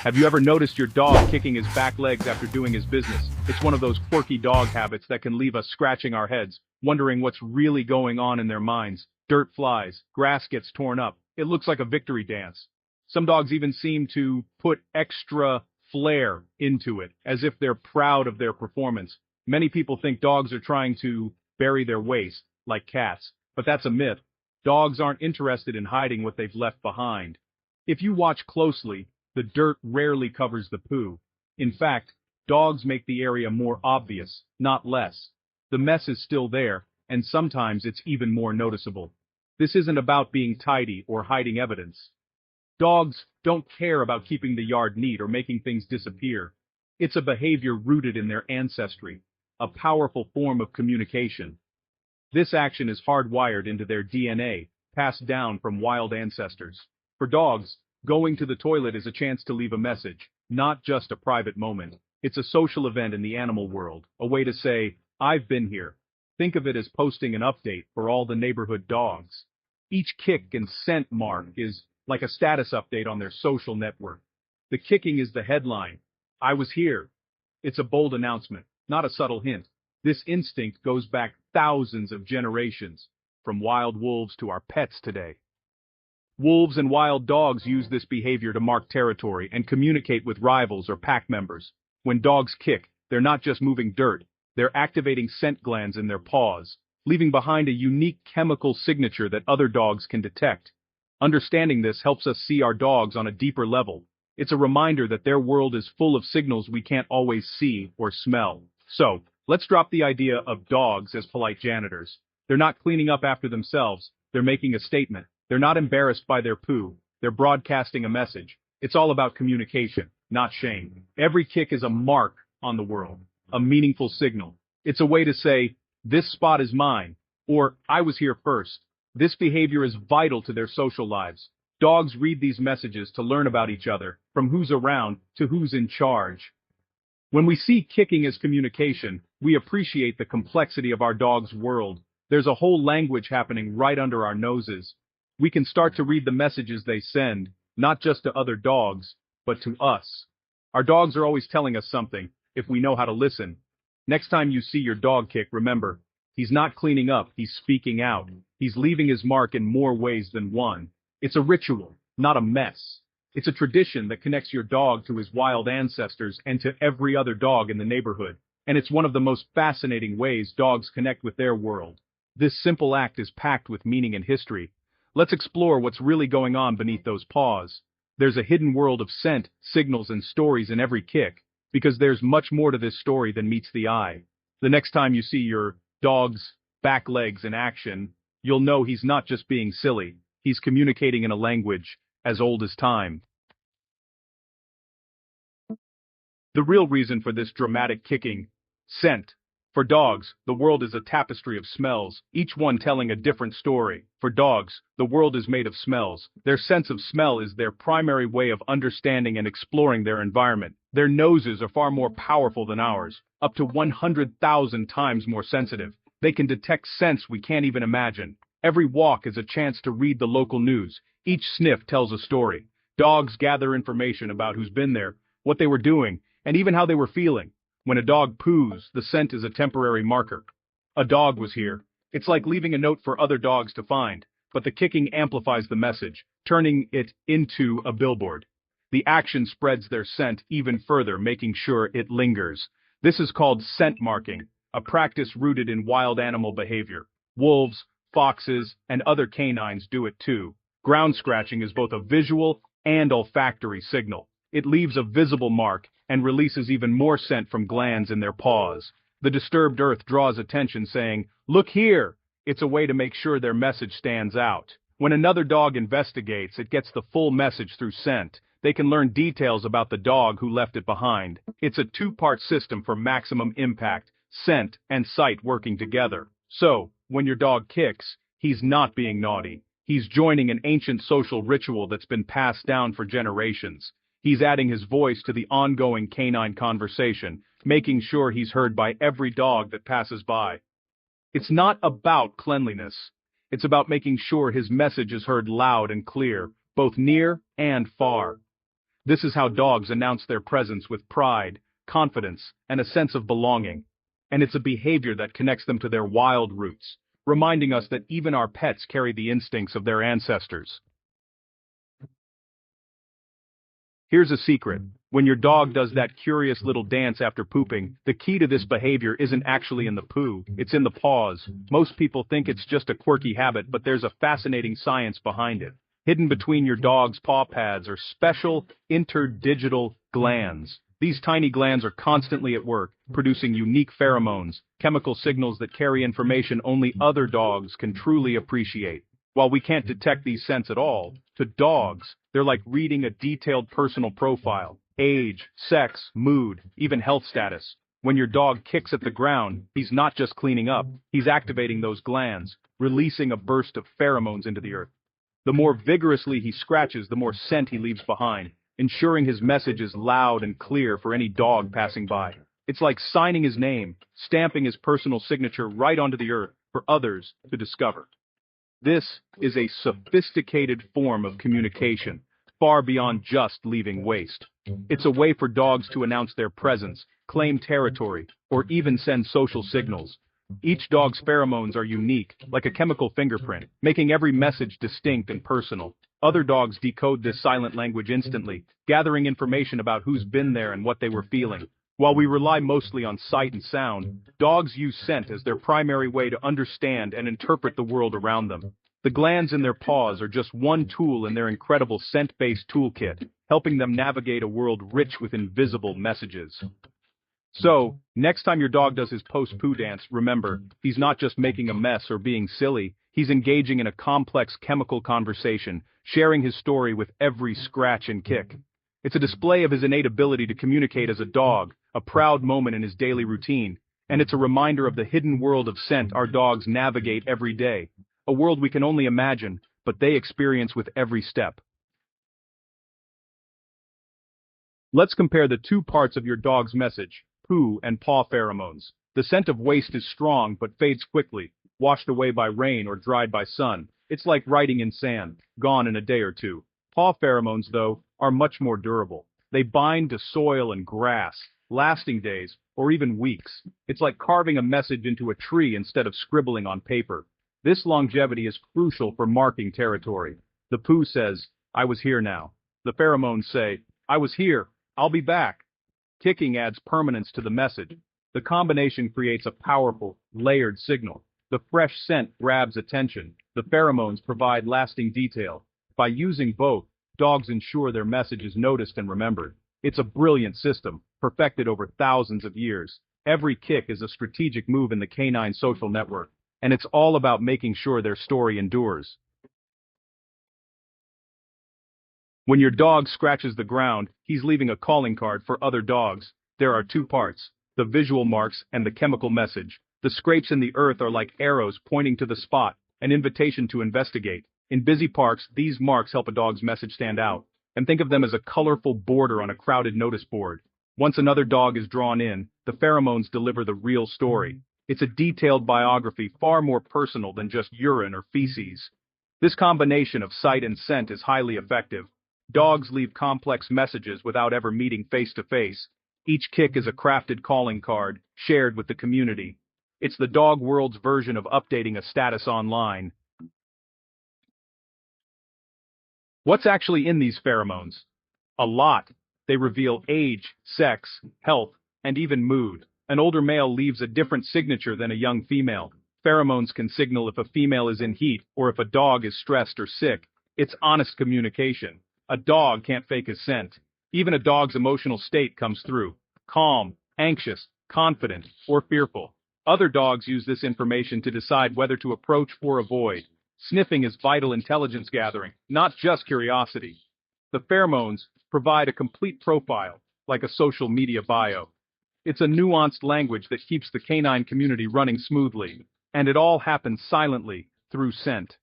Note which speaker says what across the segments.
Speaker 1: Have you ever noticed your dog kicking his back legs after doing his business? It's one of those quirky dog habits that can leave us scratching our heads, wondering what's really going on in their minds. Dirt flies, grass gets torn up. It looks like a victory dance. Some dogs even seem to put extra flair into it, as if they're proud of their performance. Many people think dogs are trying to bury their waste, like cats, but that's a myth. Dogs aren't interested in hiding what they've left behind. If you watch closely, the dirt rarely covers the poo. In fact, dogs make the area more obvious, not less. The mess is still there, and sometimes it's even more noticeable. This isn't about being tidy or hiding evidence. Dogs don't care about keeping the yard neat or making things disappear. It's a behavior rooted in their ancestry, a powerful form of communication. This action is hardwired into their DNA, passed down from wild ancestors. For dogs, going to the toilet is a chance to leave a message, not just a private moment. It's a social event in the animal world, a way to say, "I've been here." Think of it as posting an update for all the neighborhood dogs. Each kick and scent mark is like a status update on their social network. The kicking is the headline. "I was here." It's a bold announcement, not a subtle hint. This instinct goes back thousands of generations, from wild wolves to our pets today. Wolves and wild dogs use this behavior to mark territory and communicate with rivals or pack members. When dogs kick, they're not just moving dirt, they're activating scent glands in their paws, leaving behind a unique chemical signature that other dogs can detect. Understanding this helps us see our dogs on a deeper level. It's a reminder that their world is full of signals we can't always see or smell. So, let's drop the idea of dogs as polite janitors. They're not cleaning up after themselves, they're making a statement. They're not embarrassed by their poo, they're broadcasting a message. It's all about communication, not shame. Every kick is a mark on the world, a meaningful signal. It's a way to say, "This spot is mine," or "I was here first." This behavior is vital to their social lives. Dogs read these messages to learn about each other, from who's around to who's in charge. When we see kicking as communication, we appreciate the complexity of our dog's world. There's a whole language happening right under our noses. We can start to read the messages they send, not just to other dogs, but to us. Our dogs are always telling us something, if we know how to listen. Next time you see your dog kick, remember, he's not cleaning up, he's speaking out. He's leaving his mark in more ways than one. It's a ritual, not a mess. It's a tradition that connects your dog to his wild ancestors and to every other dog in the neighborhood. And it's one of the most fascinating ways dogs connect with their world. This simple act is packed with meaning and history. Let's explore what's really going on beneath those paws. There's a hidden world of scent, signals, and stories in every kick, because there's much more to this story than meets the eye. The next time you see your dog's back legs in action, you'll know he's not just being silly, he's communicating in a language as old as time. The real reason for this dramatic kicking: scent. For dogs, the world is a tapestry of smells, each one telling a different story. For dogs, the world is made of smells. Their sense of smell is their primary way of understanding and exploring their environment. Their noses are far more powerful than ours, up to 100,000 times more sensitive. They can detect scents we can't even imagine. Every walk is a chance to read the local news. Each sniff tells a story. Dogs gather information about who's been there, what they were doing, and even how they were feeling. When a dog poos, the scent is a temporary marker. A dog was here. It's like leaving a note for other dogs to find, but the kicking amplifies the message, turning it into a billboard. The action spreads their scent even further, making sure it lingers. This is called scent marking, a practice rooted in wild animal behavior. Wolves, foxes, and other canines do it too. Ground scratching is both a visual and olfactory signal. It leaves a visible mark and releases even more scent from glands in their paws. The disturbed earth draws attention, saying, "Look here!" It's a way to make sure their message stands out. When another dog investigates, it gets the full message through scent. They can learn details about the dog who left it behind. It's a two-part system for maximum impact, scent and sight working together. So, when your dog kicks, he's not being naughty. He's joining an ancient social ritual that's been passed down for generations. He's adding his voice to the ongoing canine conversation, making sure he's heard by every dog that passes by. It's not about cleanliness. It's about making sure his message is heard loud and clear, both near and far. This is how dogs announce their presence with pride, confidence, and a sense of belonging. And it's a behavior that connects them to their wild roots, reminding us that even our pets carry the instincts of their ancestors. Here's a secret. When your dog does that curious little dance after pooping, the key to this behavior isn't actually in the poo, it's in the paws. Most people think it's just a quirky habit, but there's a fascinating science behind it. Hidden between your dog's paw pads are special interdigital glands. These tiny glands are constantly at work, producing unique pheromones, chemical signals that carry information only other dogs can truly appreciate. While we can't detect these scents at all, to dogs, they're like reading a detailed personal profile: age, sex, mood, even health status. When your dog kicks at the ground, he's not just cleaning up, he's activating those glands, releasing a burst of pheromones into the earth. The more vigorously he scratches, the more scent he leaves behind, ensuring his message is loud and clear for any dog passing by. It's like signing his name, stamping his personal signature right onto the earth for others to discover. This is a sophisticated form of communication, far beyond just leaving waste. It's a way for dogs to announce their presence, claim territory, or even send social signals. Each dog's pheromones are unique, like a chemical fingerprint, making every message distinct and personal. Other dogs decode this silent language instantly, gathering information about who's been there and what they were feeling. While we rely mostly on sight and sound, dogs use scent as their primary way to understand and interpret the world around them. The glands in their paws are just one tool in their incredible scent-based toolkit, helping them navigate a world rich with invisible messages. So, next time your dog does his post-poo dance, remember, he's not just making a mess or being silly, he's engaging in a complex chemical conversation, sharing his story with every scratch and kick. It's a display of his innate ability to communicate as a dog, a proud moment in his daily routine, and it's a reminder of the hidden world of scent our dogs navigate every day, a world we can only imagine, but they experience with every step. Let's compare the two parts of your dog's message: poo and paw pheromones. The scent of waste is strong but fades quickly, washed away by rain or dried by sun. It's like writing in sand, gone in a day or two. Paw pheromones, though, are much more durable. They bind to soil and grass, lasting days or even weeks. It's like carving a message into a tree instead of scribbling on paper. This longevity is crucial for marking territory. The poo says, "I was here now." The pheromones say, "I was here, I'll be back." Kicking adds permanence to the message. The combination creates a powerful, layered signal. The fresh scent grabs attention. The pheromones provide lasting detail. By using both, dogs ensure their message is noticed and remembered. It's a brilliant system, perfected over thousands of years. Every kick is a strategic move in the canine social network, and it's all about making sure their story endures. When your dog scratches the ground, he's leaving a calling card for other dogs. There are two parts: the visual marks and the chemical message. The scrapes in the earth are like arrows pointing to the spot, an invitation to investigate. In busy parks, these marks help a dog's message stand out, and think of them as a colorful border on a crowded notice board. Once another dog is drawn in, the pheromones deliver the real story. It's a detailed biography, far more personal than just urine or feces. This combination of sight and scent is highly effective. Dogs leave complex messages without ever meeting face to face. Each kick is a crafted calling card, shared with the community. It's the dog world's version of updating a status online. What's actually in these pheromones? A lot. They reveal age, sex, health, and even mood. An older male leaves a different signature than a young female. Pheromones can signal if a female is in heat or if a dog is stressed or sick. It's honest communication. A dog can't fake his scent. Even a dog's emotional state comes through: calm, anxious, confident, or fearful. Other dogs use this information to decide whether to approach or avoid. Sniffing is vital intelligence gathering, not just curiosity. The pheromones provide a complete profile, like a social media bio. It's a nuanced language that keeps the canine community running smoothly, and it all happens silently, through scent.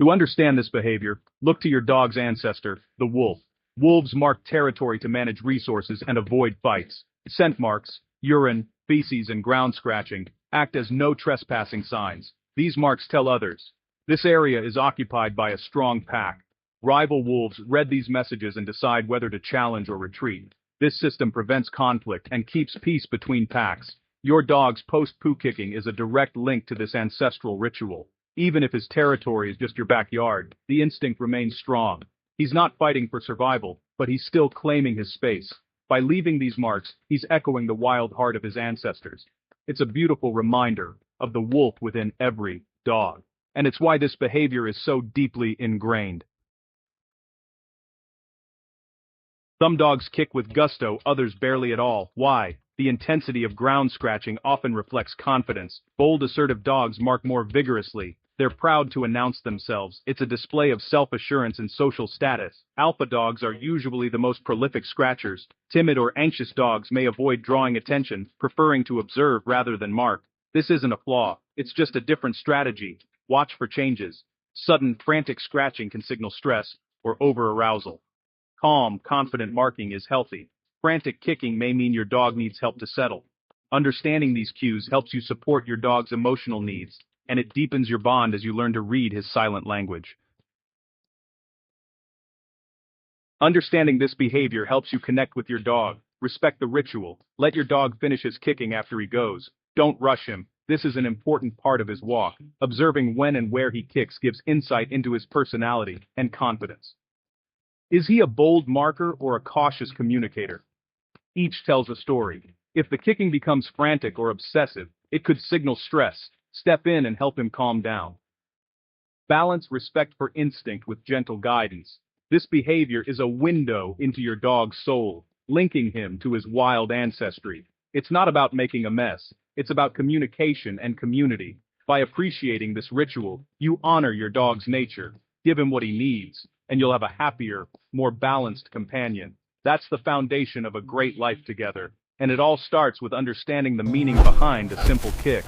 Speaker 1: To understand this behavior, look to your dog's ancestor, the wolf. Wolves mark territory to manage resources and avoid fights. Scent marks, urine, feces, and ground scratching, act as no trespassing signs. These marks tell others: this area is occupied by a strong pack. Rival wolves read these messages and decide whether to challenge or retreat. This system prevents conflict and keeps peace between packs. Your dog's post-poo kicking is a direct link to this ancestral ritual. Even if his territory is just your backyard, the instinct remains strong. He's not fighting for survival, but he's still claiming his space. By leaving these marks, he's echoing the wild heart of his ancestors. It's a beautiful reminder of the wolf within every dog. And it's why this behavior is so deeply ingrained. Some dogs kick with gusto, others barely at all. Why? The intensity of ground scratching often reflects confidence. Bold, assertive dogs mark more vigorously. They're proud to announce themselves. It's a display of self-assurance and social status. Alpha dogs are usually the most prolific scratchers. Timid or anxious dogs may avoid drawing attention, preferring to observe rather than mark. This isn't a flaw. It's just a different strategy. Watch for changes. Sudden, frantic scratching can signal stress or over-arousal. Calm, confident marking is healthy. Frantic kicking may mean your dog needs help to settle. Understanding these cues helps you support your dog's emotional needs, and it deepens your bond as you learn to read his silent language. Understanding this behavior helps you connect with your dog. Respect the ritual. Let your dog finish his kicking after he goes. Don't rush him. This is an important part of his walk. Observing when and where he kicks gives insight into his personality and confidence. Is he a bold marker or a cautious communicator? Each tells a story. If the kicking becomes frantic or obsessive, it could signal stress. Step in and help him calm down. Balance respect for instinct with gentle guidance. This behavior is a window into your dog's soul, linking him to his wild ancestry. It's not about making a mess. It's about communication and community. By appreciating this ritual, you honor your dog's nature, give him what he needs, and you'll have a happier, more balanced companion. That's the foundation of a great life together, and it all starts with understanding the meaning behind a simple kick.